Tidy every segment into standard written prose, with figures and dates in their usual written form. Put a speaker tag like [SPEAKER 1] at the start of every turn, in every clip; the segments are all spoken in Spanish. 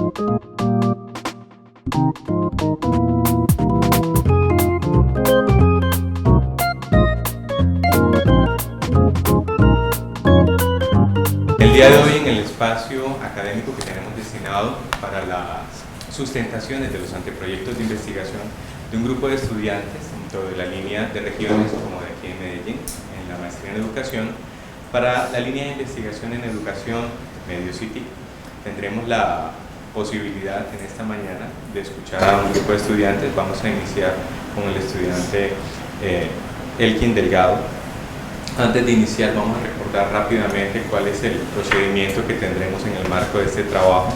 [SPEAKER 1] El día de hoy, en el espacio académico que tenemos destinado para las sustentaciones de los anteproyectos de investigación de un grupo de estudiantes, tanto de la línea de regiones como de aquí en Medellín, en la maestría en educación, para la línea de investigación en educación Medio City, tendremos la posibilidad en esta mañana de escuchar a un grupo de estudiantes. Vamos a iniciar con el estudiante Elkin Delgado. Antes de iniciar, vamos a recordar rápidamente cuál es el procedimiento que tendremos en el marco de este trabajo.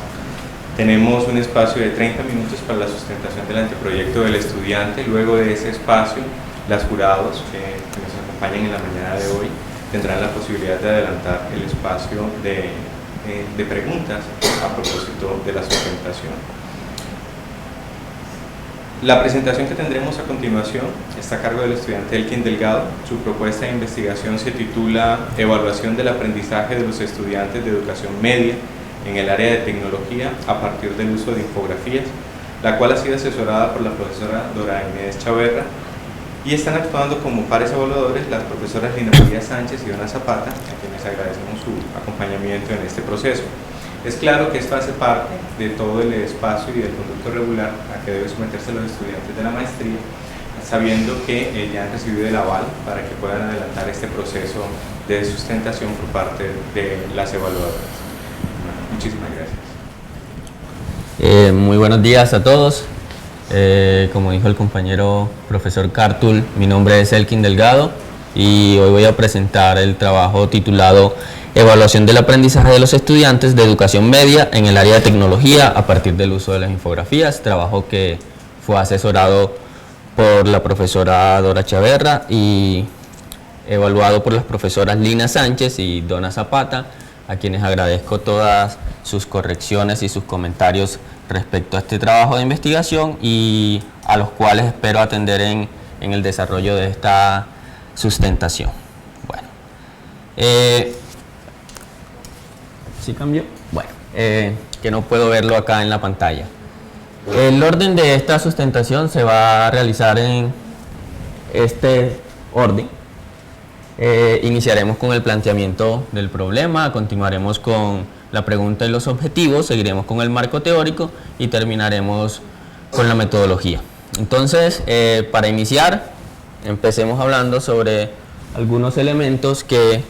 [SPEAKER 1] Tenemos un espacio de 30 minutos para la sustentación del anteproyecto del estudiante. Luego de ese espacio, las jurados que nos acompañan en la mañana de hoy tendrán la posibilidad de adelantar el espacio de preguntas a propósito de la sustentación. La presentación que tendremos a continuación está a cargo del estudiante Elkin Delgado. Su propuesta de investigación se titula Evaluación del aprendizaje de los estudiantes de educación media en el área de tecnología a partir del uso de infografías, la cual ha sido asesorada por la profesora Dora Inés Chaverra, y están actuando como pares evaluadores las profesoras Lina María Sánchez y Dona Zapata, a quienes agradecemos su acompañamiento en este proceso. Es claro que esto hace parte de todo el espacio y del conducto regular a que deben someterse los estudiantes de la maestría, sabiendo que ya han recibido el aval para que puedan adelantar este proceso de sustentación por parte de las evaluadoras. Muchísimas gracias.
[SPEAKER 2] Muy buenos días a todos. Como dijo el compañero profesor Cartul, mi nombre es Elkin Delgado y hoy voy a presentar el trabajo titulado Evaluación del aprendizaje de los estudiantes de educación media en el área de tecnología a partir del uso de las infografías, trabajo que fue asesorado por la profesora Dora Chaverra y evaluado por las profesoras Lina Sánchez y Dona Zapata, a quienes agradezco todas sus correcciones y sus comentarios respecto a este trabajo de investigación y a los cuales espero atender en el desarrollo de esta sustentación. Bueno, ¿sí cambió? Bueno, que no puedo verlo acá en la pantalla. El orden de esta sustentación se va a realizar en este orden. Iniciaremos con el planteamiento del problema, continuaremos con la pregunta y los objetivos, seguiremos con el marco teórico y terminaremos con la metodología. Entonces, para iniciar, empecemos hablando sobre algunos elementos que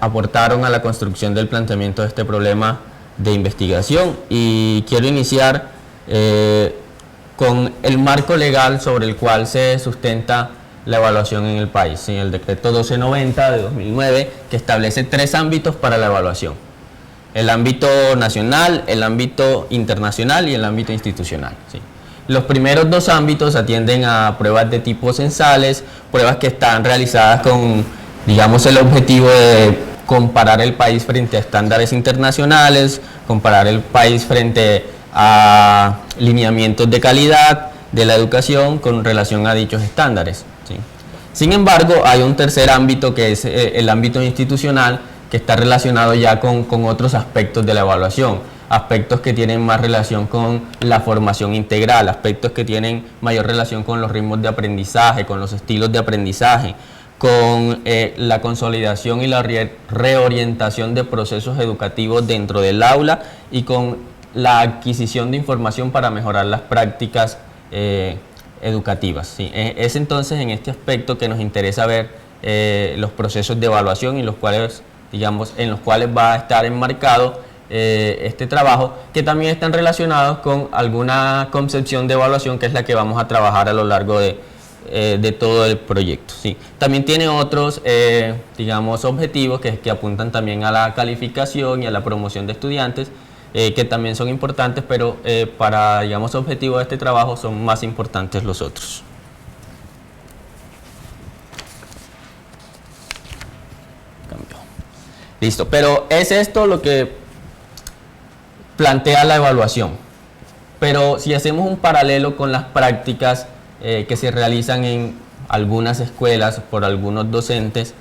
[SPEAKER 2] aportaron a la construcción del planteamiento de este problema de investigación, y quiero iniciar con el marco legal sobre el cual se sustenta la evaluación en el país, el decreto 1290 de 2009, que establece 3 ámbitos para la evaluación: el ámbito nacional, el ámbito internacional y el ámbito institucional. ¿Sí? Los primeros 2 ámbitos atienden a pruebas de tipo censales, pruebas que están realizadas con, digamos, el objetivo de comparar el país frente a estándares internacionales, comparar el país frente a lineamientos de calidad de la educación con relación a dichos estándares. ¿Sí? Sin embargo, hay un tercer ámbito que es el ámbito institucional, que está relacionado ya con otros aspectos de la evaluación, aspectos que tienen más relación con la formación integral, aspectos que tienen mayor relación con los ritmos de aprendizaje, con los estilos de aprendizaje, con la consolidación y la reorientación de procesos educativos dentro del aula y con la adquisición de información para mejorar las prácticas educativas. ¿Sí? Es entonces en este aspecto que nos interesa ver los procesos de evaluación y los cuales, digamos, en los cuales va a estar enmarcado este trabajo, que también están relacionados con alguna concepción de evaluación que es la que vamos a trabajar a lo largo de todo el proyecto. ¿Sí? También tiene otros, digamos, objetivos que apuntan también a la calificación y a la promoción de estudiantes, que también son importantes, pero para, digamos, objetivos de este trabajo son más importantes los otros. Cambió. Listo, pero es esto lo que plantea la evaluación. Pero si hacemos un paralelo con las prácticas que se realizan en algunas escuelas por algunos docentes,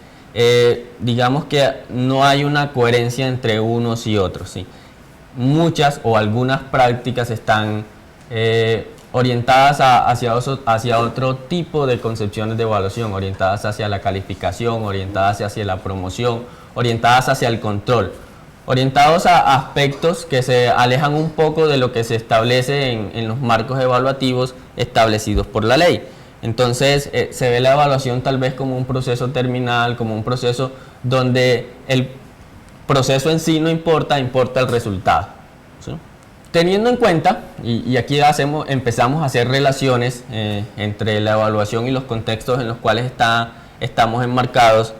[SPEAKER 2] digamos que no hay una coherencia entre unos y otros. ¿Sí? muchas o algunas prácticas están orientadas hacia otro tipo de concepciones de evaluación, orientadas hacia la calificación, orientadas hacia la promoción, orientadas hacia el control, orientados a aspectos que se alejan un poco de lo que se establece en los marcos evaluativos establecidos por la ley. Entonces se ve la evaluación tal vez como un proceso terminal, como un proceso donde el proceso en sí no importa, importa el resultado, ¿sí? Teniendo en cuenta, y aquí empezamos a hacer relaciones entre la evaluación y los contextos en los cuales estamos enmarcados,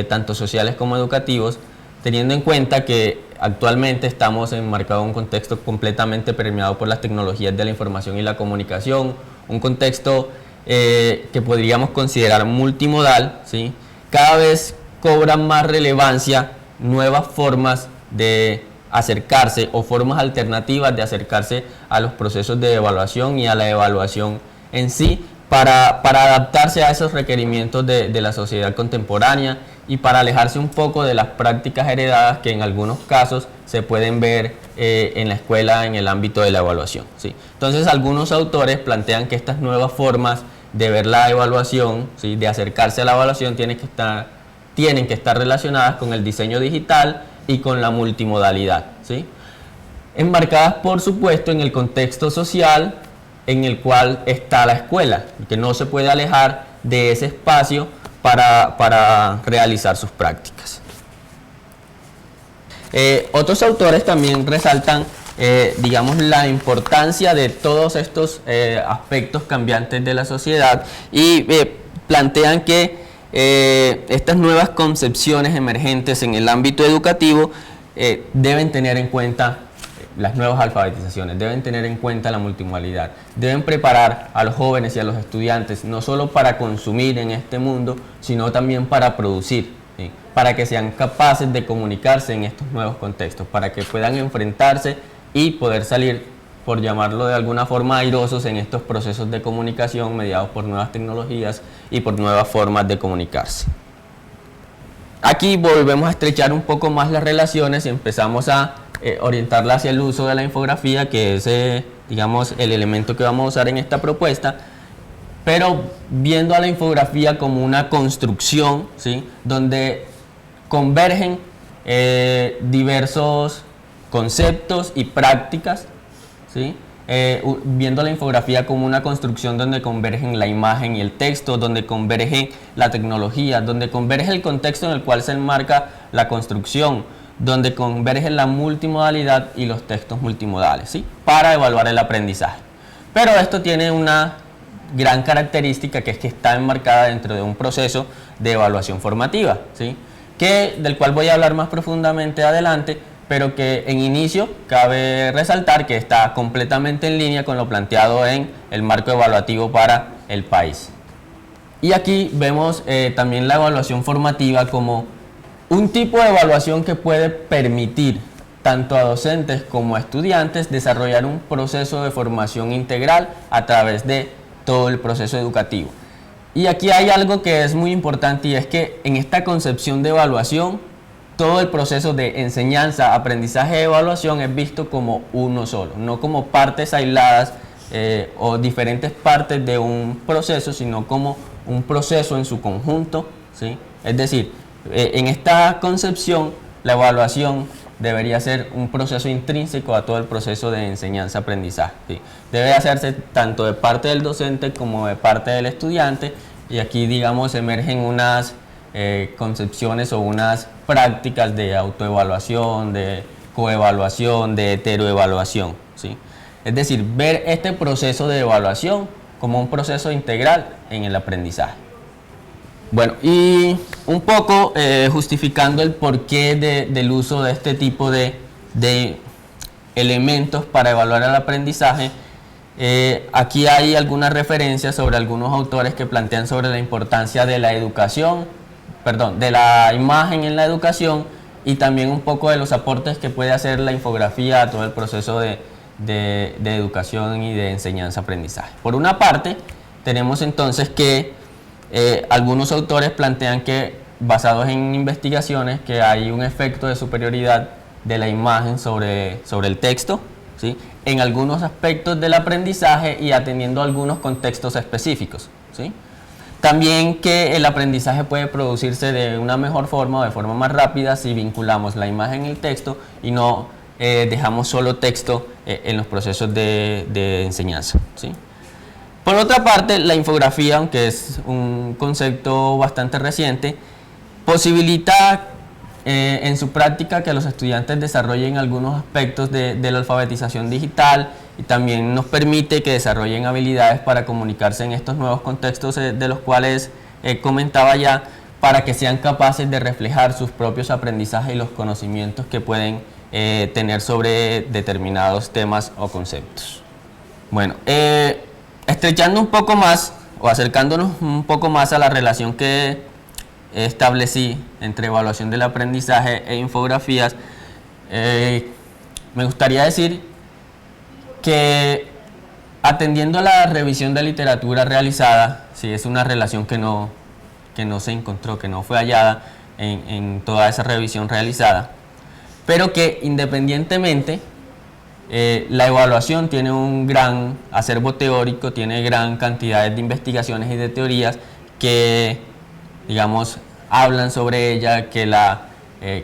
[SPEAKER 2] tanto sociales como educativos, teniendo en cuenta que actualmente estamos enmarcados en un contexto completamente permeado por las tecnologías de la información y la comunicación, un contexto que podríamos considerar multimodal, ¿sí? Cada vez cobran más relevancia nuevas formas de acercarse o formas alternativas de acercarse a los procesos de evaluación y a la evaluación en sí para adaptarse a esos requerimientos de la sociedad contemporánea y para alejarse un poco de las prácticas heredadas que en algunos casos se pueden ver en la escuela en el ámbito de la evaluación, ¿sí? Entonces algunos autores plantean que estas nuevas formas de ver la evaluación, ¿sí?, de acercarse a la evaluación tienen que estar relacionadas con el diseño digital y con la multimodalidad, ¿sí?, enmarcadas por supuesto en el contexto social en el cual está la escuela, que no se puede alejar de ese espacio para realizar sus prácticas. Otros autores también resaltan digamos, la importancia de todos estos aspectos cambiantes de la sociedad y plantean que estas nuevas concepciones emergentes en el ámbito educativo deben tener en cuenta las nuevas alfabetizaciones, deben tener en cuenta la multimodalidad, deben preparar a los jóvenes y a los estudiantes no solo para consumir en este mundo, sino también para producir, ¿sí?, para que sean capaces de comunicarse en estos nuevos contextos, para que puedan enfrentarse y poder salir, por llamarlo de alguna forma, airosos en estos procesos de comunicación mediados por nuevas tecnologías y por nuevas formas de comunicarse. Aquí volvemos a estrechar un poco más las relaciones y empezamos a orientarla hacia el uso de la infografía, que es, digamos, el elemento que vamos a usar en esta propuesta, pero viendo a la infografía como una construcción, ¿sí?, donde convergen diversos conceptos y prácticas, ¿sí?, viendo la infografía como una construcción donde convergen la imagen y el texto, donde converge la tecnología, donde converge el contexto en el cual se enmarca la construcción, donde converge la multimodalidad y los textos multimodales, ¿sí?, para evaluar el aprendizaje. Pero esto tiene una gran característica, que es que está enmarcada dentro de un proceso de evaluación formativa, ¿sí?, del cual voy a hablar más profundamente adelante, pero que en inicio cabe resaltar que está completamente en línea con lo planteado en el marco evaluativo para el país. Y aquí vemos también la evaluación formativa como un tipo de evaluación que puede permitir tanto a docentes como a estudiantes desarrollar un proceso de formación integral a través de todo el proceso educativo. Y aquí hay algo que es muy importante, y es que en esta concepción de evaluación, todo el proceso de enseñanza, aprendizaje y evaluación es visto como uno solo, no como partes aisladas o diferentes partes de un proceso, sino como un proceso en su conjunto, ¿sí? Es decir, en esta concepción, la evaluación debería ser un proceso intrínseco a todo el proceso de enseñanza-aprendizaje, ¿sí? Debe hacerse tanto de parte del docente como de parte del estudiante, y aquí, digamos, emergen unas concepciones o unas prácticas de autoevaluación, de coevaluación, de heteroevaluación, ¿sí? Es decir, ver este proceso de evaluación como un proceso integral en el aprendizaje. Bueno, y un poco justificando el porqué del uso de este tipo de elementos para evaluar el aprendizaje, aquí hay algunas referencias sobre algunos autores que plantean sobre la importancia de la educación, de la imagen en la educación, y también un poco de los aportes que puede hacer la infografía a todo el proceso de educación y de enseñanza-aprendizaje. Por una parte, tenemos entonces que algunos autores plantean que, basados en investigaciones, que hay un efecto de superioridad de la imagen sobre el texto, ¿sí? En algunos aspectos del aprendizaje y atendiendo a algunos contextos específicos, ¿sí? También que el aprendizaje puede producirse de una mejor forma o de forma más rápida si vinculamos la imagen y el texto y no dejamos solo texto en los procesos de enseñanza, ¿sí? Por otra parte, la infografía, aunque es un concepto bastante reciente, posibilita en su práctica que los estudiantes desarrollen algunos aspectos de la alfabetización digital y también nos permite que desarrollen habilidades para comunicarse en estos nuevos contextos de los cuales comentaba ya, para que sean capaces de reflejar sus propios aprendizajes y los conocimientos que pueden tener sobre determinados temas o conceptos. Bueno, estrechando un poco más o acercándonos un poco más a la relación que establecí entre evaluación del aprendizaje e infografías, me gustaría decir que atendiendo a la revisión de literatura realizada, sí, es una relación que no se encontró, que no fue hallada en toda esa revisión realizada, pero que independientemente la evaluación tiene un gran acervo teórico, tiene gran cantidad de investigaciones y de teorías que, digamos, hablan sobre ella, que la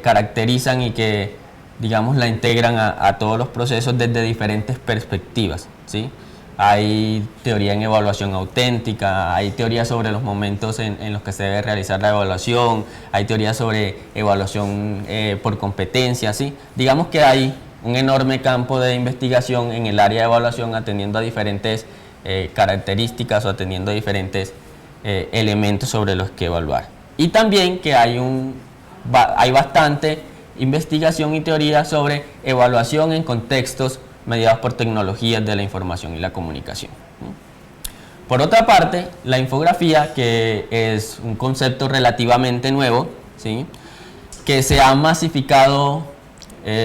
[SPEAKER 2] caracterizan y que, digamos, la integran a todos los procesos desde diferentes perspectivas, ¿sí? Hay teoría en evaluación auténtica, hay teoría sobre los momentos en los que se debe realizar la evaluación, hay teoría sobre evaluación por competencia, ¿sí? Digamos que hay un enorme campo de investigación en el área de evaluación atendiendo a diferentes características o atendiendo a diferentes elementos sobre los que evaluar. Y también que hay bastante investigación y teoría sobre evaluación en contextos mediados por tecnologías de la información y la comunicación. Por otra parte, la infografía, que es un concepto relativamente nuevo, ¿sí? Que se ha masificado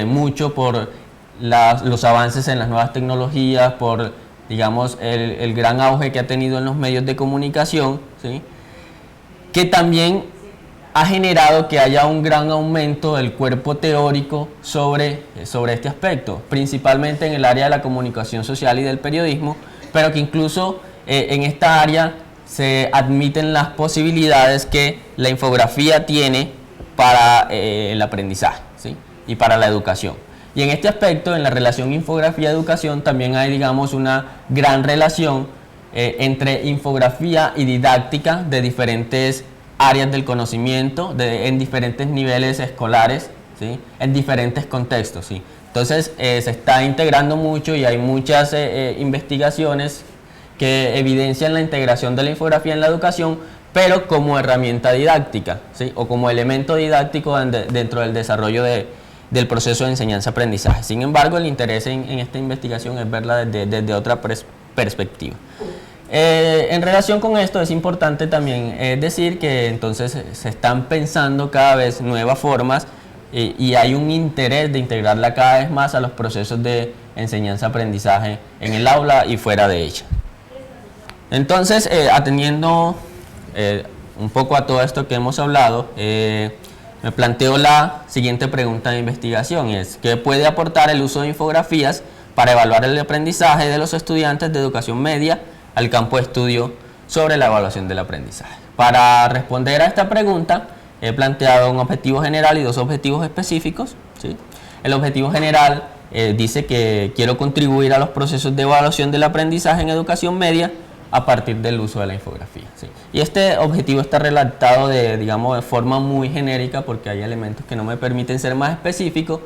[SPEAKER 2] mucho por los avances en las nuevas tecnologías, por, digamos, el gran auge que ha tenido en los medios de comunicación, ¿sí? Que también ha generado que haya un gran aumento del cuerpo teórico sobre este aspecto, principalmente en el área de la comunicación social y del periodismo, pero que incluso en esta área se admiten las posibilidades que la infografía tiene para el aprendizaje, ¿sí? Y para la educación. Y en este aspecto, en la relación infografía-educación, también hay, digamos, una gran relación entre infografía y didáctica de diferentes áreas del conocimiento, en diferentes niveles escolares, ¿sí? En diferentes contextos, ¿sí? Entonces se está integrando mucho y hay muchas investigaciones que evidencian la integración de la infografía en la educación, pero como herramienta didáctica, ¿sí? O como elemento didáctico dentro del desarrollo del proceso de enseñanza-aprendizaje. Sin embargo, el interés en esta investigación es verla desde otra perspectiva. En relación con esto es importante también decir que entonces se están pensando cada vez nuevas formas y hay un interés de integrarla cada vez más a los procesos de enseñanza-aprendizaje en el aula y fuera de ella. Entonces, atendiendo un poco a todo esto que hemos hablado, me planteo la siguiente pregunta de investigación, y es: ¿qué puede aportar el uso de infografías para evaluar el aprendizaje de los estudiantes de educación media al campo de estudio sobre la evaluación del aprendizaje? Para responder a esta pregunta he planteado un objetivo general y dos objetivos específicos, ¿sí? El objetivo general dice que quiero contribuir a los procesos de evaluación del aprendizaje en educación media a partir del uso de la infografía, ¿sí? Y este objetivo está redactado digamos, de forma muy genérica, porque hay elementos que no me permiten ser más específico,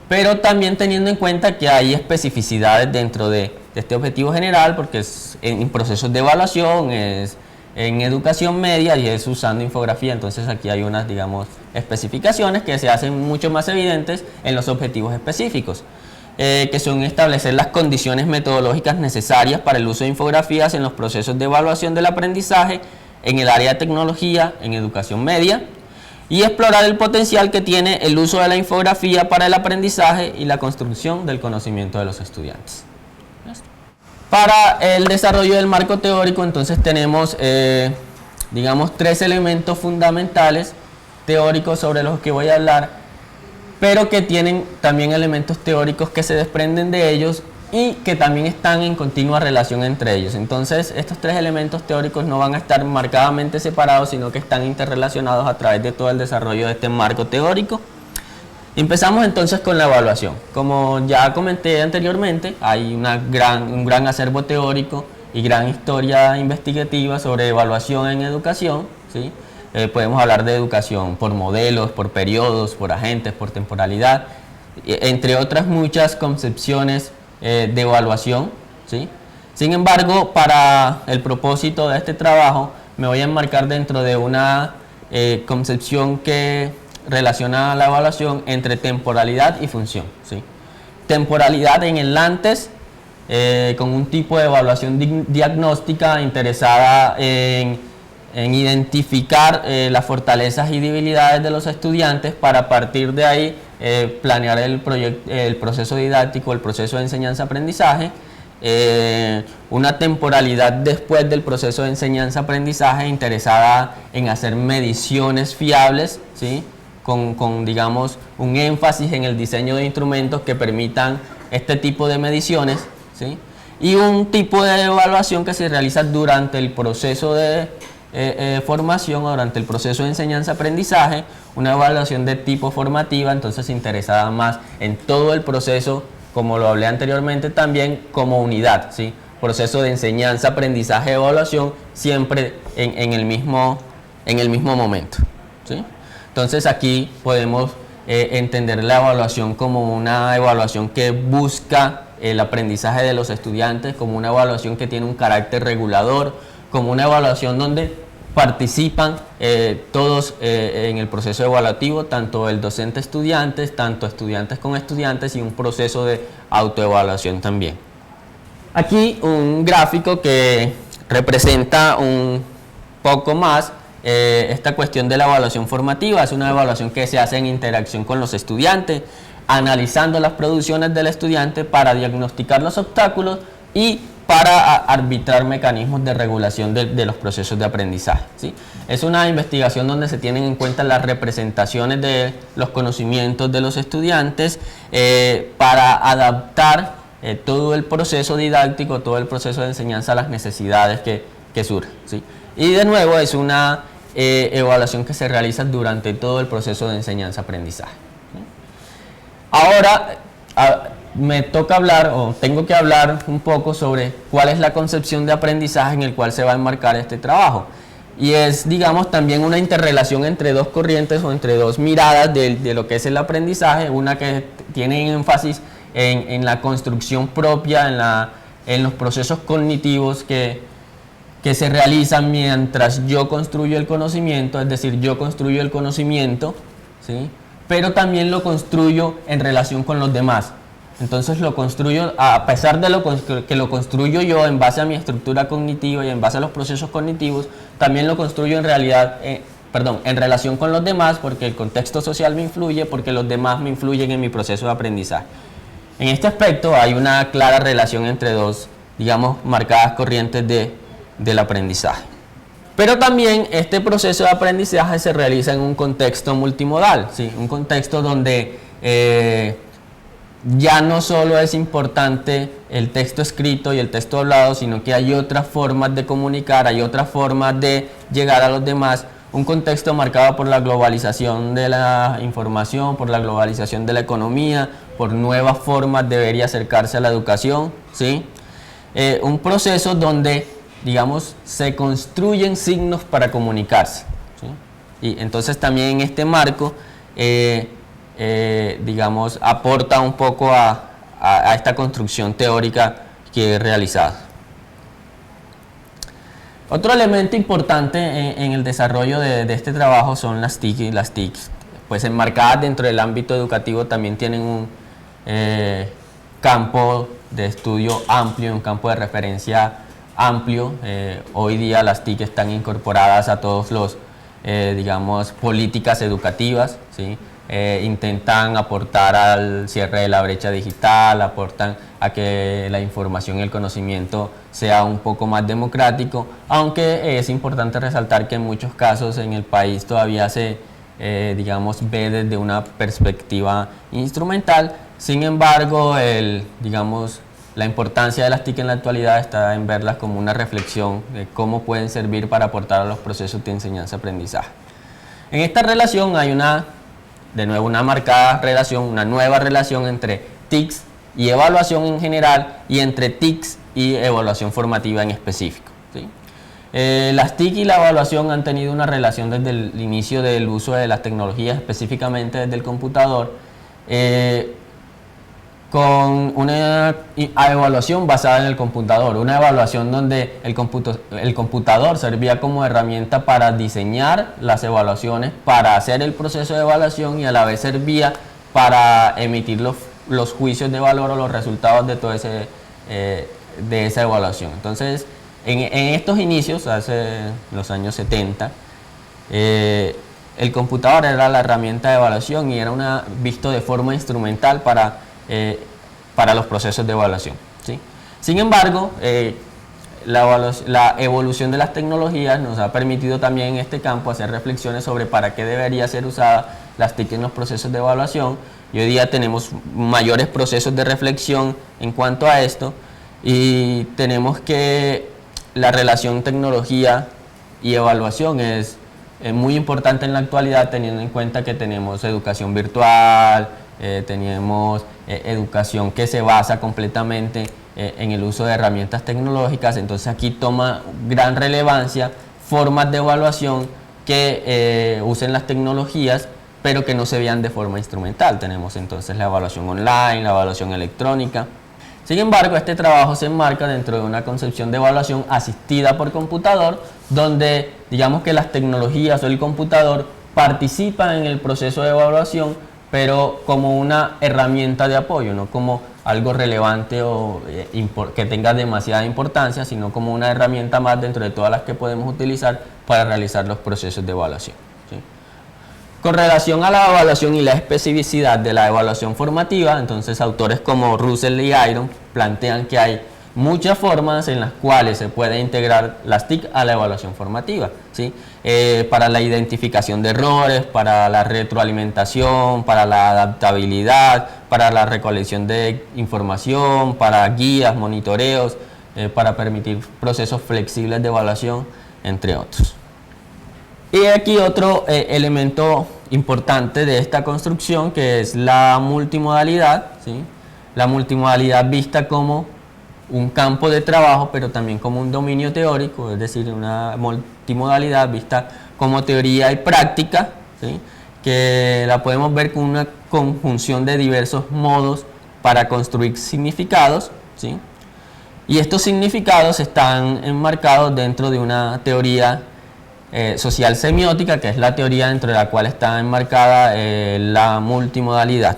[SPEAKER 2] pero también teniendo en cuenta que hay especificidades dentro de este objetivo general, porque es en procesos de evaluación, es en educación media y es usando infografía. Entonces aquí hay unas, digamos, especificaciones que se hacen mucho más evidentes en los objetivos específicos, que son establecer las condiciones metodológicas necesarias para el uso de infografías en los procesos de evaluación del aprendizaje en el área de tecnología, en educación media, y explorar el potencial que tiene el uso de la infografía para el aprendizaje y la construcción del conocimiento de los estudiantes. Para el desarrollo del marco teórico, entonces tenemos, digamos, tres elementos fundamentales teóricos sobre los que voy a hablar, pero que tienen también elementos teóricos que se desprenden de ellos y que también están en continua relación entre ellos. Entonces, estos tres elementos teóricos no van a estar marcadamente separados, sino que están interrelacionados a través de todo el desarrollo de este marco teórico. Empezamos entonces con la evaluación. Como ya comenté anteriormente, hay un gran acervo teórico y gran historia investigativa sobre evaluación en educación, ¿sí? Podemos hablar de educación por modelos, por periodos, por agentes, por temporalidad, entre otras muchas concepciones de evaluación, ¿sí? Sin embargo, para el propósito de este trabajo, me voy a enmarcar dentro de una concepción que relaciona la evaluación entre temporalidad y función, ¿sí? Temporalidad en el antes, con un tipo de evaluación diagnóstica interesada en identificar las fortalezas y debilidades de los estudiantes para a partir de ahí planear el proceso didáctico, el proceso de enseñanza-aprendizaje. Una temporalidad después del proceso de enseñanza-aprendizaje interesada en hacer mediciones fiables, ¿sí? Con digamos un énfasis en el diseño de instrumentos que permitan este tipo de mediciones, ¿sí? Y un tipo de evaluación que se realiza durante el proceso de formación o durante el proceso de enseñanza-aprendizaje, una evaluación de tipo formativa, entonces interesada más en todo el proceso, como lo hablé anteriormente también, como unidad, ¿sí? Proceso de enseñanza, aprendizaje, evaluación, siempre en el mismo momento, ¿sí? Entonces aquí podemos entender la evaluación como una evaluación que busca el aprendizaje de los estudiantes, como una evaluación que tiene un carácter regulador, como una evaluación donde participan todos en el proceso evaluativo, tanto el docente estudiantes, tanto estudiantes con estudiantes y un proceso de autoevaluación también. Aquí un gráfico que representa un poco más esta cuestión de la evaluación formativa. Es una evaluación que se hace en interacción con los estudiantes, analizando las producciones del estudiante para diagnosticar los obstáculos y para arbitrar mecanismos de regulación de los procesos de aprendizaje, ¿sí? Es una investigación donde se tienen en cuenta las representaciones de los conocimientos de los estudiantes para adaptar todo el proceso didáctico, todo el proceso de enseñanza a las necesidades que surgen, ¿sí? Y de nuevo es una evaluación que se realiza durante todo el proceso de enseñanza-aprendizaje, ¿sí? Ahora me toca hablar, o tengo que hablar un poco sobre cuál es la concepción de aprendizaje en el cual se va a enmarcar este trabajo. Y es, digamos, también una interrelación entre dos corrientes o entre dos miradas de lo que es el aprendizaje, una que tiene énfasis en la construcción propia, en los procesos cognitivos que se realizan mientras yo construyo el conocimiento, es decir, yo construyo el conocimiento, ¿sí? Pero también lo construyo en relación con los demás. Entonces lo construyo, a pesar de que lo construyo yo en base a mi estructura cognitiva y en base a los procesos cognitivos, también lo construyo en relación con los demás, porque el contexto social me influye, porque los demás me influyen en mi proceso de aprendizaje. En este aspecto hay una clara relación entre dos, digamos, marcadas corrientes del aprendizaje. Pero también este proceso de aprendizaje se realiza en un contexto multimodal, ¿sí? Un contexto donde ya no solo es importante el texto escrito y el texto hablado, sino que hay otras formas de comunicar, hay otras formas de llegar a los demás. Un contexto marcado por la globalización de la información, por la globalización de la economía, por nuevas formas de ver y acercarse a la educación, ¿sí? Un proceso donde, digamos, se construyen signos para comunicarse, ¿sí? Y entonces también en este marco digamos, aporta un poco a esta construcción teórica que he realizado. Otro elemento importante en el desarrollo de este trabajo son las TIC. Las TIC, pues enmarcadas dentro del ámbito educativo, también tienen un campo de estudio amplio, un campo de referencia amplio. Hoy día las TIC están incorporadas a todos los, digamos, políticas educativas, ¿sí? Intentan aportar al cierre de la brecha digital, aportan a que la información y el conocimiento sea un poco más democrático, aunque es importante resaltar que en muchos casos en el país todavía se digamos, ve desde una perspectiva instrumental. Sin embargo, digamos, la importancia de las TIC en la actualidad está en verlas como una reflexión de cómo pueden servir para aportar a los procesos de enseñanza-aprendizaje. En esta relación hay de nuevo una marcada relación, una nueva relación entre TICs y evaluación en general y entre TICs y evaluación formativa en específico, ¿sí? Las TIC y la evaluación han tenido una relación desde el inicio del uso de las tecnologías, específicamente desde el computador, con una evaluación basada en el computador, una evaluación donde el computador servía como herramienta para diseñar las evaluaciones, para hacer el proceso de evaluación y a la vez servía para emitir los juicios de valor o los resultados de todo de esa evaluación. Entonces, en estos inicios, hace los años 70, el computador era la herramienta de evaluación y era visto de forma instrumental para los procesos de evaluación, ¿sí? Sin embargo, la evolución de las tecnologías nos ha permitido también en este campo hacer reflexiones sobre para qué debería ser usada las TIC en los procesos de evaluación, y hoy día tenemos mayores procesos de reflexión en cuanto a esto, y tenemos que la relación tecnología y evaluación es muy importante en la actualidad, teniendo en cuenta que tenemos educación virtual, tenemos educación que se basa completamente en el uso de herramientas tecnológicas. Entonces aquí toma gran relevancia formas de evaluación que usen las tecnologías pero que no se vean de forma instrumental. Tenemos entonces la evaluación online, la evaluación electrónica. Sin embargo, este trabajo se enmarca dentro de una concepción de evaluación asistida por computador, donde digamos que las tecnologías o el computador participan en el proceso de evaluación, pero como una herramienta de apoyo, no como algo relevante o que tenga demasiada importancia, sino como una herramienta más dentro de todas las que podemos utilizar para realizar los procesos de evaluación, ¿sí? Con relación a la evaluación y la especificidad de la evaluación formativa, entonces autores como Russell y Iron plantean que hay muchas formas en las cuales se puede integrar las TIC a la evaluación formativa, ¿sí? Para la identificación de errores, para la retroalimentación, para la adaptabilidad, para la recolección de información, para guías, monitoreos, para permitir procesos flexibles de evaluación, entre otros. Y aquí otro elemento importante de esta construcción, que es la multimodalidad, ¿sí? La multimodalidad vista como un campo de trabajo, pero también como un dominio teórico, es decir, una multimodalidad vista como teoría y práctica, ¿sí? Que la podemos ver como una conjunción de diversos modos para construir significados, ¿sí? Y estos significados están enmarcados dentro de una teoría social semiótica, que es la teoría dentro de la cual está enmarcada la multimodalidad.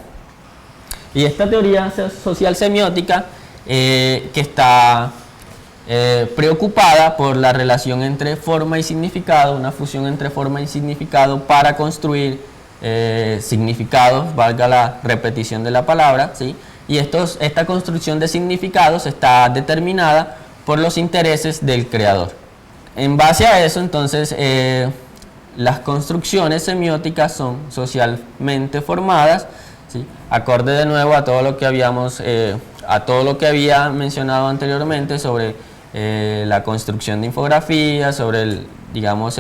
[SPEAKER 2] Y esta teoría social semiótica que está preocupada por la relación entre forma y significado, una fusión entre forma y significado para construir significados, valga la repetición de la palabra, ¿sí? Y esta construcción de significados está determinada por los intereses del creador. En base a eso, entonces, las construcciones semióticas son socialmente formadas, ¿sí? Acorde de nuevo a todo lo que había mencionado anteriormente sobre la construcción de infografías, sobre digamos,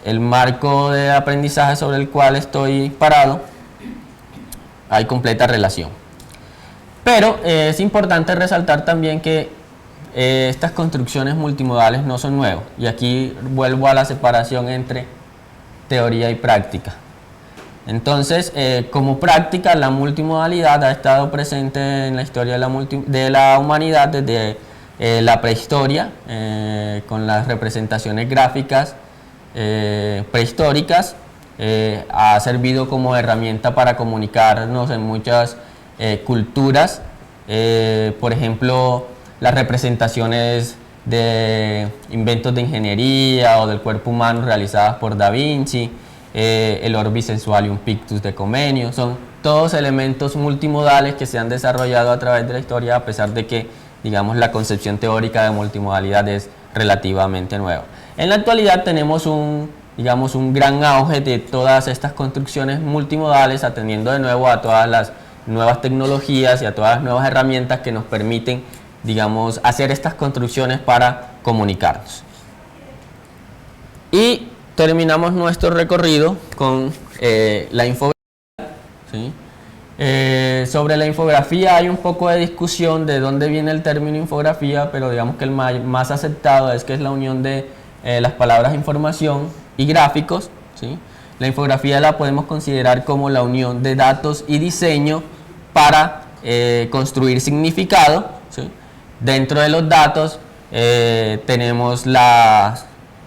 [SPEAKER 2] el marco de aprendizaje sobre el cual estoy parado. Hay completa relación. Pero es importante resaltar también que estas construcciones multimodales no son nuevas, y aquí vuelvo a la separación entre teoría y práctica. Entonces, como práctica, la multimodalidad ha estado presente en la historia de la humanidad desde la prehistoria, con las representaciones gráficas prehistóricas. Ha servido como herramienta para comunicarnos en muchas culturas, por ejemplo, las representaciones de inventos de ingeniería o del cuerpo humano realizadas por Da Vinci, el Orbis Sensualium Pictus de Comenio, son todos elementos multimodales que se han desarrollado a través de la historia, a pesar de que, digamos, la concepción teórica de multimodalidad es relativamente nueva. En la actualidad tenemos un digamos, un gran auge de todas estas construcciones multimodales, atendiendo de nuevo a todas las nuevas tecnologías y a todas las nuevas herramientas que nos permiten, digamos, hacer estas construcciones para comunicarnos. Y terminamos nuestro recorrido con la infografía, ¿sí? Sobre la infografía hay un poco de discusión de dónde viene el término infografía, pero digamos que el más aceptado es que es la unión de las palabras información y gráficos, ¿sí? La infografía la podemos considerar como la unión de datos y diseño para construir significado, ¿sí? Dentro de los datos tenemos la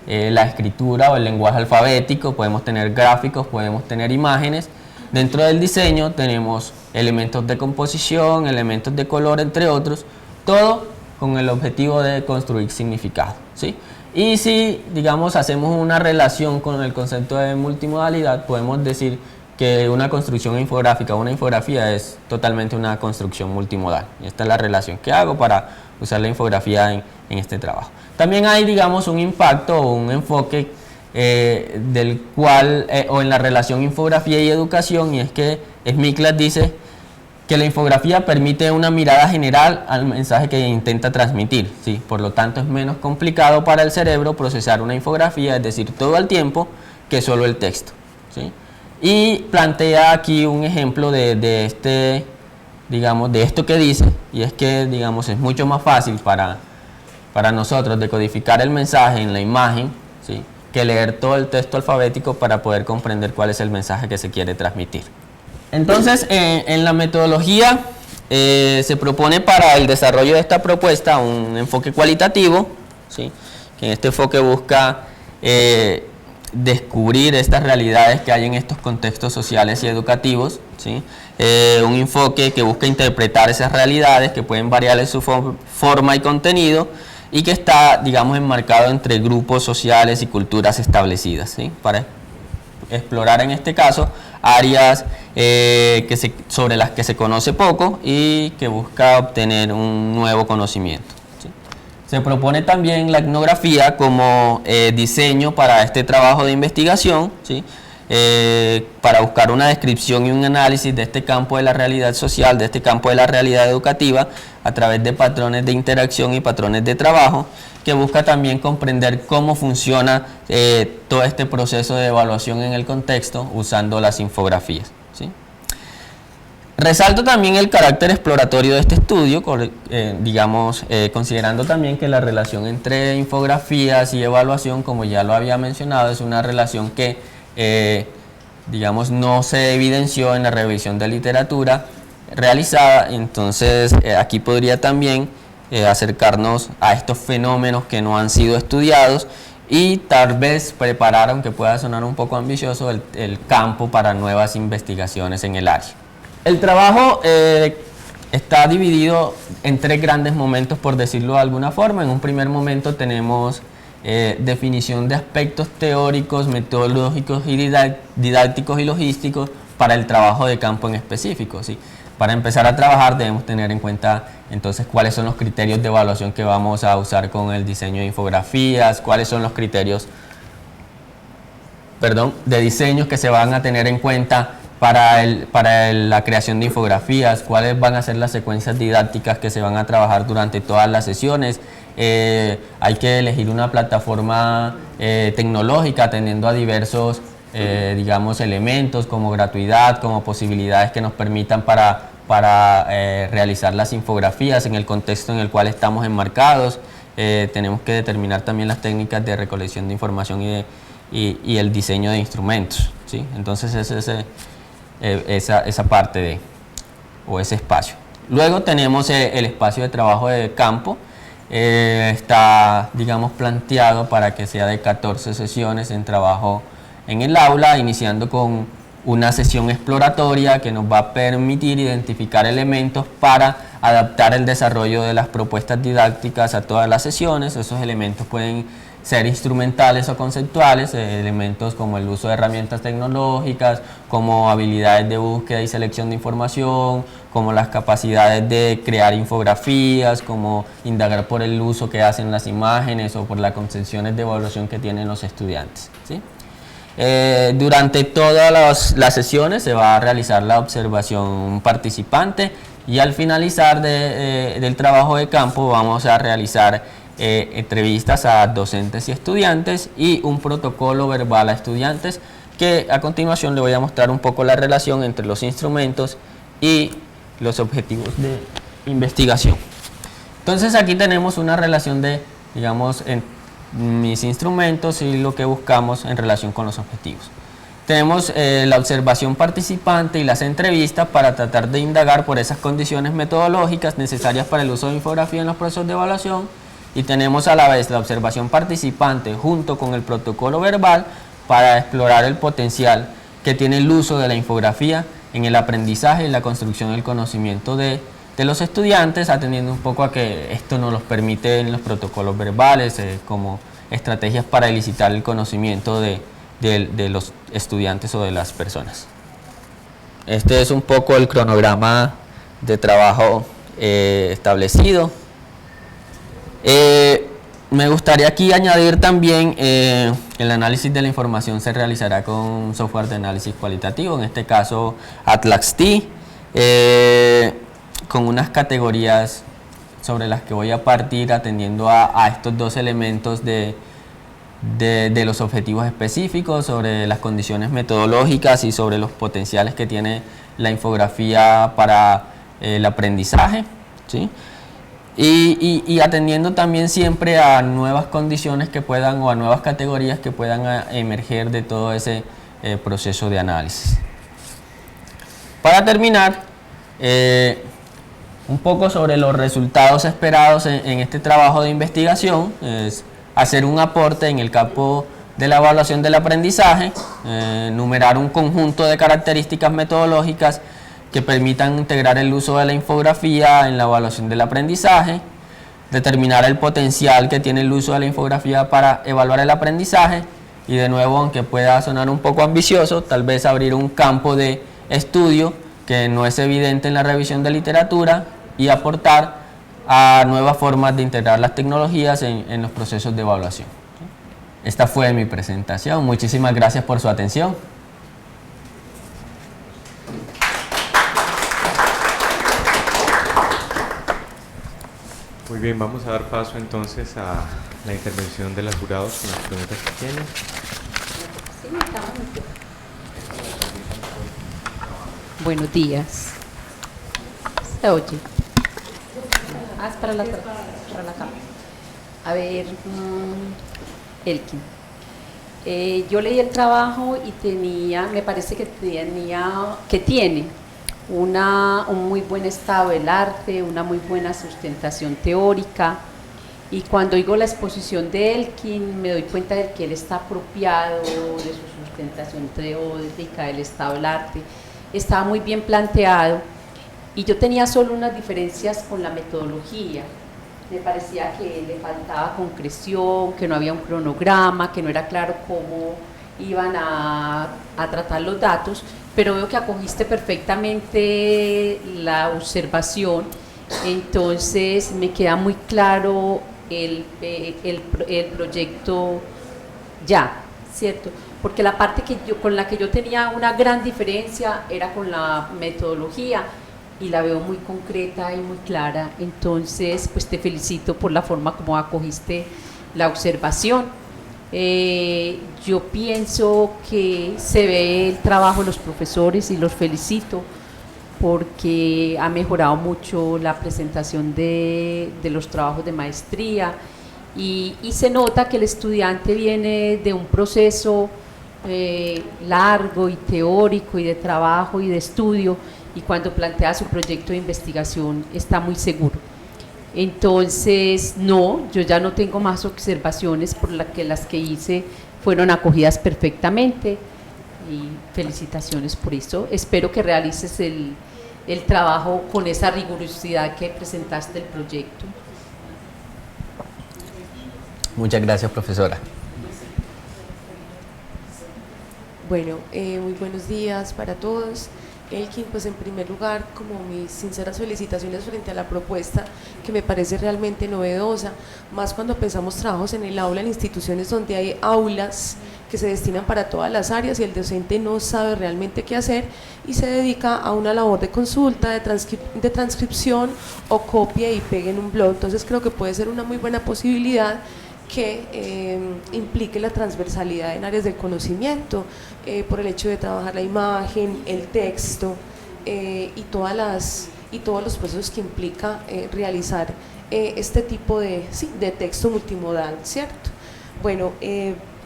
[SPEAKER 2] escritura o el lenguaje alfabético, podemos tener gráficos, podemos tener imágenes. Dentro del diseño tenemos elementos de composición, elementos de color, entre otros, todo con el objetivo de construir significado, ¿sí? Y si, digamos, hacemos una relación con el concepto de multimodalidad, podemos decir que una construcción infográfica o una infografía es totalmente una construcción multimodal. Y esta es la relación que hago para usar la infografía en este trabajo. También hay, digamos, un impacto o un enfoque del cual, o en la relación infografía y educación, y es que Smiklas dice que la infografía permite una mirada general al mensaje que intenta transmitir, ¿sí? Por lo tanto es menos complicado para el cerebro procesar una infografía, es decir, todo el tiempo, que solo el texto, ¿sí? Y plantea aquí un ejemplo de esto que dice, y es que, digamos, es mucho más fácil para nosotros decodificar el mensaje en la imagen, ¿sí?, que leer todo el texto alfabético para poder comprender cuál es el mensaje que se quiere transmitir. Entonces, en la metodología se propone para el desarrollo de esta propuesta un enfoque cualitativo, ¿sí?, que en este enfoque busca descubrir estas realidades que hay en estos contextos sociales y educativos, ¿sí? Un enfoque que busca interpretar esas realidades que pueden variar en su forma y contenido, y que está, digamos, enmarcado entre grupos sociales y culturas establecidas, ¿sí?, para explorar en este caso áreas sobre las que se conoce poco y que busca obtener un nuevo conocimiento, ¿sí? Se propone también la etnografía como diseño para este trabajo de investigación, ¿sí?, para buscar una descripción y un análisis de este campo de la realidad social, de este campo de la realidad educativa, a través de patrones de interacción y patrones de trabajo, que busca también comprender cómo funciona todo este proceso de evaluación en el contexto usando las infografías, ¿sí? Resalto también el carácter exploratorio de este estudio, considerando también que la relación entre infografías y evaluación, como ya lo había mencionado, es una relación que no se evidenció en la revisión de literatura realizada. Entonces aquí podría también acercarnos a estos fenómenos que no han sido estudiados y tal vez preparar, aunque pueda sonar un poco ambicioso, el campo para nuevas investigaciones en el área. El trabajo está dividido en tres grandes momentos, por decirlo de alguna forma. En un primer momento tenemos definición de aspectos teóricos, metodológicos y didácticos y logísticos para el trabajo de campo en específico, ¿sí? Para empezar a trabajar debemos tener en cuenta entonces cuáles son los criterios de evaluación que vamos a usar con el diseño de infografías, cuáles son los criterios de diseños que se van a tener en cuenta para la creación de infografías, cuáles van a ser las secuencias didácticas que se van a trabajar durante todas las sesiones. Hay que elegir una plataforma tecnológica atendiendo a diversos elementos como gratuidad, como posibilidades que nos permitan para realizar las infografías en el contexto en el cual estamos enmarcados. Tenemos que determinar también las técnicas de recolección de información y el diseño de instrumentos, ¿sí? Entonces esa parte o ese espacio. Luego tenemos el espacio de trabajo de campo. Está, planteado para que sea de 14 sesiones en trabajo en el aula, iniciando con una sesión exploratoria que nos va a permitir identificar elementos para adaptar el desarrollo de las propuestas didácticas a todas las sesiones. Esos elementos pueden ser instrumentales o conceptuales, elementos como el uso de herramientas tecnológicas, como habilidades de búsqueda y selección de información, como las capacidades de crear infografías, como indagar por el uso que hacen las imágenes o por las concepciones de evaluación que tienen los estudiantes, ¿sí? Durante todas las sesiones se va a realizar la observación participante y al finalizar del trabajo de campo vamos a realizar entrevistas a docentes y estudiantes y un protocolo verbal a estudiantes, que a continuación le voy a mostrar un poco la relación entre los instrumentos y los objetivos de investigación. Entonces aquí tenemos una relación de, digamos, en mis instrumentos y lo que buscamos en relación con los objetivos. Tenemos la observación participante y las entrevistas para tratar de indagar por esas condiciones metodológicas necesarias para el uso de infografía en los procesos de evaluación, y tenemos a la vez la observación participante junto con el protocolo verbal para explorar el potencial que tiene el uso de la infografía en el aprendizaje y la construcción del conocimiento de los estudiantes, atendiendo un poco a que esto nos los permite en los protocolos verbales como estrategias para elicitar el conocimiento de los estudiantes o de las personas. Este es un poco el cronograma de trabajo establecido. Me gustaría aquí añadir también el análisis de la información se realizará con un software de análisis cualitativo, en este caso ATLAS-T, con unas categorías sobre las que voy a partir atendiendo a estos dos elementos de los objetivos específicos, sobre las condiciones metodológicas y sobre los potenciales que tiene la infografía para el aprendizaje, ¿sí? Y atendiendo también siempre a nuevas condiciones que puedan o a nuevas categorías que puedan emerger de todo ese proceso de análisis. Para terminar, un poco sobre los resultados esperados en este trabajo de investigación, es hacer un aporte en el campo de la evaluación del aprendizaje, enumerar un conjunto de características metodológicas que permitan integrar el uso de la infografía en la evaluación del aprendizaje, determinar el potencial que tiene el uso de la infografía para evaluar el aprendizaje y, de nuevo, aunque pueda sonar un poco ambicioso, tal vez abrir un campo de estudio que no es evidente en la revisión de literatura y aportar a nuevas formas de integrar las tecnologías en los procesos de evaluación. Esta fue mi presentación. Muchísimas gracias por su atención.
[SPEAKER 1] Muy bien, vamos a dar paso entonces a la intervención de los jurados con las preguntas que tienen.
[SPEAKER 3] Buenos días. ¿Se oye? Ah, es para la cámara. A ver, Elkin. Yo leí el trabajo y me parece que tiene un muy buen estado del arte, una muy buena sustentación teórica, y cuando oigo la exposición de Elkin me doy cuenta de que él está apropiado de su sustentación teórica, del estado del arte, estaba muy bien planteado, y yo tenía solo unas diferencias con la metodología. Me parecía que le faltaba concreción, que no había un cronograma, que no era claro cómo iban a tratar los datos, pero veo que acogiste perfectamente la observación, entonces me queda muy claro el proyecto ya, ¿cierto? Porque la parte con la que yo tenía una gran diferencia era con la metodología, y la veo muy concreta y muy clara, entonces pues te felicito por la forma como acogiste la observación. Yo pienso que se ve el trabajo de los profesores y los felicito porque ha mejorado mucho la presentación de los trabajos de maestría, y se nota que el estudiante viene de un proceso largo y teórico y de trabajo y de estudio, y cuando plantea su proyecto de investigación está muy seguro. Entonces, yo ya no tengo más observaciones, por las que hice fueron acogidas perfectamente, y felicitaciones por eso. Espero que realices el trabajo con esa rigurosidad que presentaste el proyecto.
[SPEAKER 2] Muchas gracias, profesora.
[SPEAKER 4] Bueno, muy buenos días para todos. Elkin, pues en primer lugar, como mis sinceras felicitaciones frente a la propuesta, que me parece realmente novedosa, más cuando pensamos trabajos en el aula, en instituciones donde hay aulas que se destinan para todas las áreas y el docente no sabe realmente qué hacer y se dedica a una labor de consulta, de transcripción o copia y pega en un blog. Entonces creo que puede ser una muy buena posibilidad que implique la transversalidad en áreas del conocimiento, por el hecho de trabajar la imagen, el texto y todos los procesos que implica realizar este tipo de texto multimodal, ¿cierto? Bueno,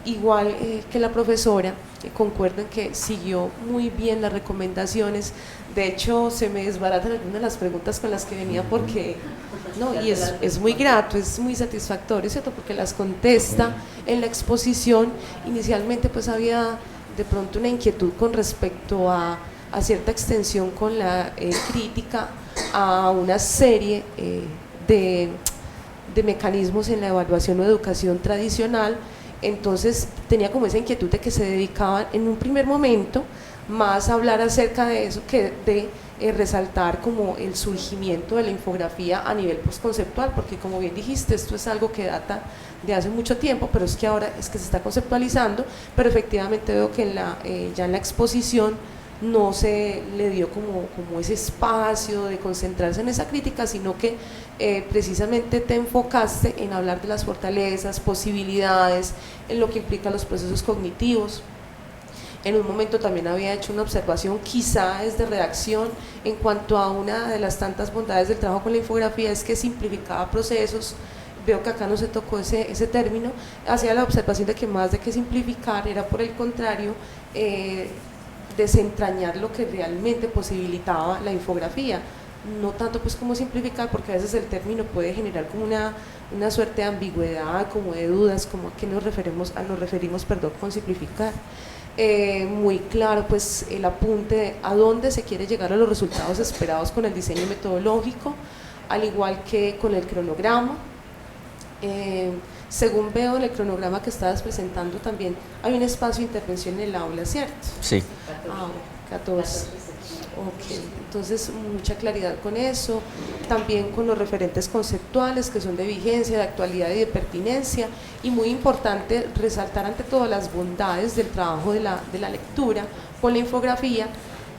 [SPEAKER 4] igual que la profesora, concuerdo en que siguió muy bien las recomendaciones. De hecho, se me desbaratan algunas de las preguntas con las que venía porque, no, y es muy grato, es muy satisfactorio, ¿cierto? Porque las contesta en la exposición. Inicialmente pues había de pronto una inquietud con respecto a cierta extensión con la crítica a una serie de mecanismos en la evaluación o educación tradicional. Entonces tenía como esa inquietud de que se dedicaban en un primer momento más a hablar acerca de eso que de resaltar como el surgimiento de la infografía a nivel postconceptual, porque como bien dijiste, esto es algo que data de hace mucho tiempo, pero es que ahora es que se está conceptualizando, pero efectivamente veo que ya en la exposición no se le dio como ese espacio de concentrarse en esa crítica, sino que precisamente te enfocaste en hablar de las fortalezas, posibilidades, en lo que implica los procesos cognitivos. En un momento también había hecho una observación, quizá es de redacción, en cuanto a una de las tantas bondades del trabajo con la infografía, es que simplificaba procesos. Veo que acá no se tocó ese término. Hacía la observación de que más de que simplificar era por el contrario desentrañar lo que realmente posibilitaba la infografía, no tanto pues como simplificar, porque a veces el término puede generar como una suerte de ambigüedad, como de dudas, como a qué nos referimos con simplificar. Muy claro pues el apunte de a dónde se quiere llegar a los resultados esperados con el diseño metodológico, al igual que con el cronograma. Según veo en el cronograma que estabas presentando también hay un espacio de intervención en el aula, ¿cierto?
[SPEAKER 2] Sí.
[SPEAKER 4] 14. Ok, entonces mucha claridad con eso, también con los referentes conceptuales que son de vigencia, de actualidad y de pertinencia, y muy importante resaltar ante todo las bondades del trabajo de la lectura con la infografía.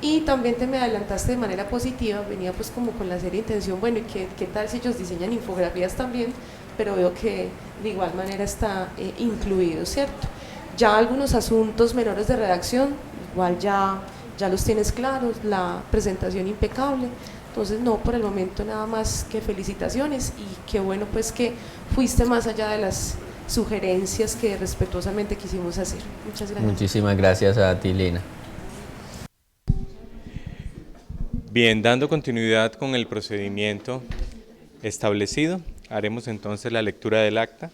[SPEAKER 4] Y también te me adelantaste de manera positiva, venía pues como con la seria intención, bueno, ¿y qué tal si ellos diseñan infografías también? Pero veo que de igual manera está incluido, ¿cierto? Ya algunos asuntos menores de redacción, igual ya los tienes claros, la presentación impecable, entonces no, por el momento nada más que felicitaciones y qué bueno pues que fuiste más allá de las sugerencias que respetuosamente quisimos hacer. Muchas gracias.
[SPEAKER 2] Muchísimas gracias a ti, Lina.
[SPEAKER 1] Bien, dando continuidad con el procedimiento establecido, haremos entonces la lectura del acta,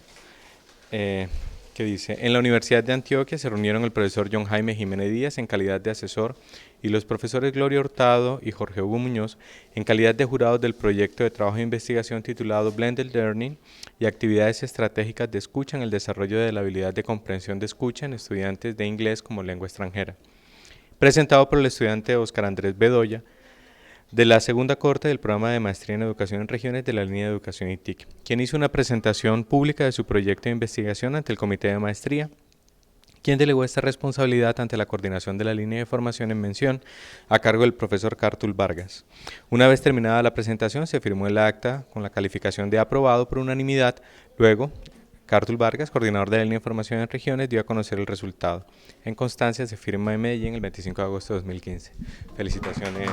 [SPEAKER 1] que dice: en la Universidad de Antioquia se reunieron el profesor John Jaime Jiménez Díaz en calidad de asesor y los profesores Gloria Hurtado y Jorge Hugo Muñoz en calidad de jurados del proyecto de trabajo de investigación titulado Blended Learning y actividades estratégicas de escucha en el desarrollo de la habilidad de comprensión de escucha en estudiantes de inglés como lengua extranjera, presentado por el estudiante Óscar Andrés Bedoya, de la segunda corte del programa de maestría en educación en regiones de la línea de educación ITIC, quien hizo una presentación pública de su proyecto de investigación ante el comité de maestría, quien delegó esta responsabilidad ante la coordinación de la línea de formación en mención a cargo del profesor Cartul Vargas. Una vez terminada la presentación, se firmó el acta con la calificación de aprobado por unanimidad. Luego, Cartul Vargas, coordinador de la línea de formación en regiones, dio a conocer el resultado. En constancia, se firma en Medellín el 25 de agosto de 2015. Felicitaciones.